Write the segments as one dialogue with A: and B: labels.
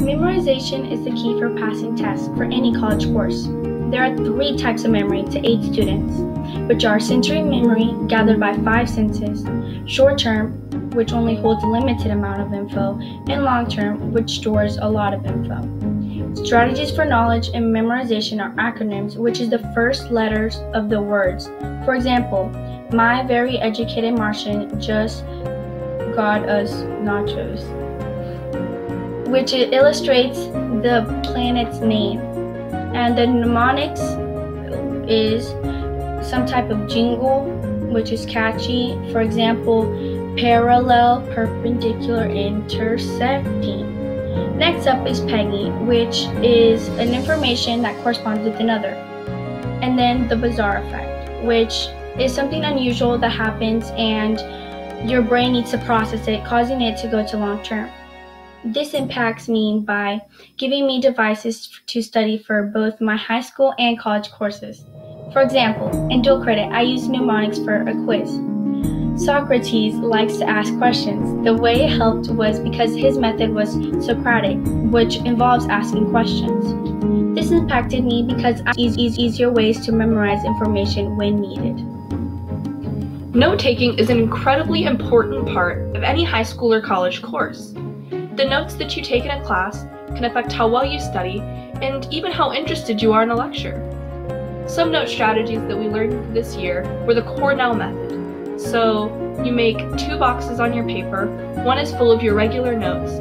A: Memorization is the key for passing tests for any college course. There are 3 types of memory to aid students, which are sensory memory, gathered by 5 senses, short-term, which only holds a limited amount of info, and long-term, which stores a lot of info. Strategies for knowledge and memorization are acronyms, which is the first letters of the words. For example, my very educated Martian just got us nachos, which illustrates the planet's name. And the mnemonics is some type of jingle, which is catchy. For example, parallel, perpendicular, intersecting. Next up is Peggy, which is an information that corresponds with another. And then the bizarre effect, which is something unusual that happens and your brain needs to process it, causing it to go to long term. This impacts me by giving me devices to study for both my high school and college courses. For example, in dual credit, I use mnemonics for a quiz. Socrates likes to ask questions. The way it helped was because his method was Socratic, which involves asking questions. This impacted me because I use easier ways to memorize information when needed.
B: Note-taking is an incredibly important part of any high school or college course. The notes that you take in a class can affect how well you study and even how interested you are in a lecture. Some note strategies that we learned this year were the Cornell method. So you make 2 boxes on your paper, one is full of your regular notes,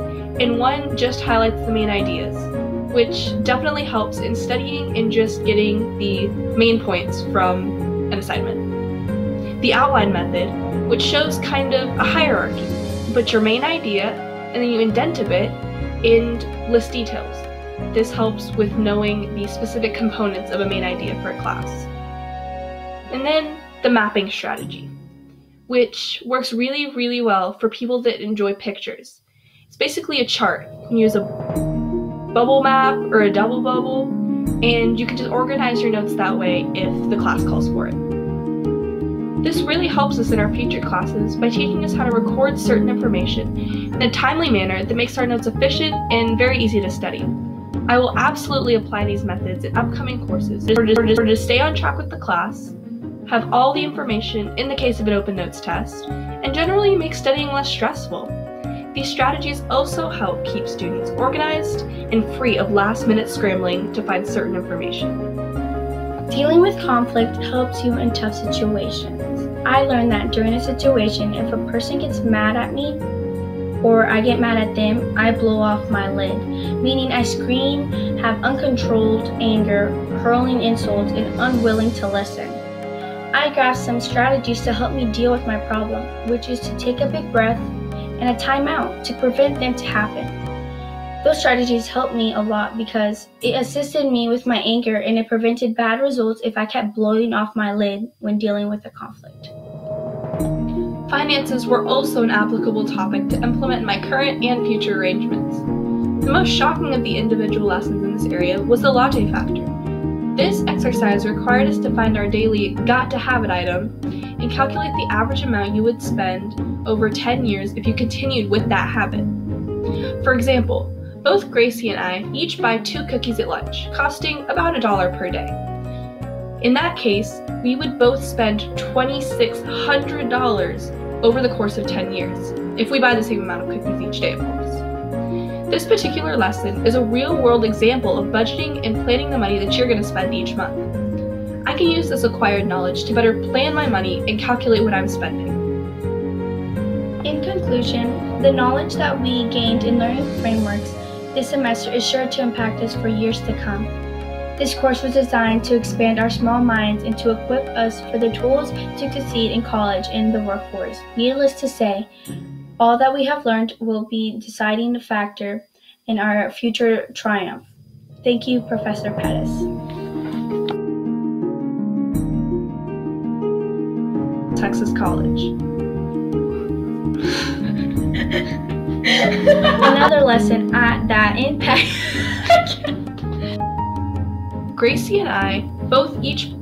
B: and one just highlights the main ideas, which definitely helps in studying and just getting the main points from an assignment. The outline method, which shows kind of a hierarchy, but your main idea, and then you indent a bit and list details. This helps with knowing the specific components of a main idea for a class. And then the mapping strategy, which works really, really well for people that enjoy pictures. It's basically a chart. You can use a bubble map or a double bubble, and you can just organize your notes that way if the class calls for it. This really helps us in our future classes by teaching us how to record certain information in a timely manner that makes our notes efficient and very easy to study. I will absolutely apply these methods in upcoming courses in order to stay on track with the class, have all the information in the case of an open notes test, and generally make studying less stressful. These strategies also help keep students organized and free of last-minute scrambling to find certain information.
A: Dealing with conflict helps you in tough situations. I learned that during a situation, if a person gets mad at me or I get mad at them, I blow off my lid, meaning I scream, have uncontrolled anger, hurling insults, and unwilling to listen. I grasped some strategies to help me deal with my problem, which is to take a big breath and a timeout to prevent them to happen. Those strategies helped me a lot because it assisted me with my anger and it prevented bad results if I kept blowing off my lid when dealing with a conflict.
B: Finances were also an applicable topic to implement in my current and future arrangements. The most shocking of the individual lessons in this area was the latte factor. This exercise required us to find our daily got-to-have-it item and calculate the average amount you would spend over 10 years if you continued with that habit. For example, both Gracie and I each buy 2 cookies at lunch, costing about $1 per day. In that case, we would both spend $2,600 over the course of 10 years, if we buy the same amount of cookies each day, of course. This particular lesson is a real-world example of budgeting and planning the money that you're going to spend each month. I can use this acquired knowledge to better plan my money and calculate what I'm spending.
A: In conclusion, the knowledge that we gained in learning frameworks this semester is sure to impact us for years to come. This course was designed to expand our small minds and to equip us for the tools to succeed in college and the workforce. Needless to say, all that we have learned will be a deciding factor in our future triumph. Thank you, Professor Pettis.
B: Texas College.
A: Another lesson that impacts
B: Gracie and I both each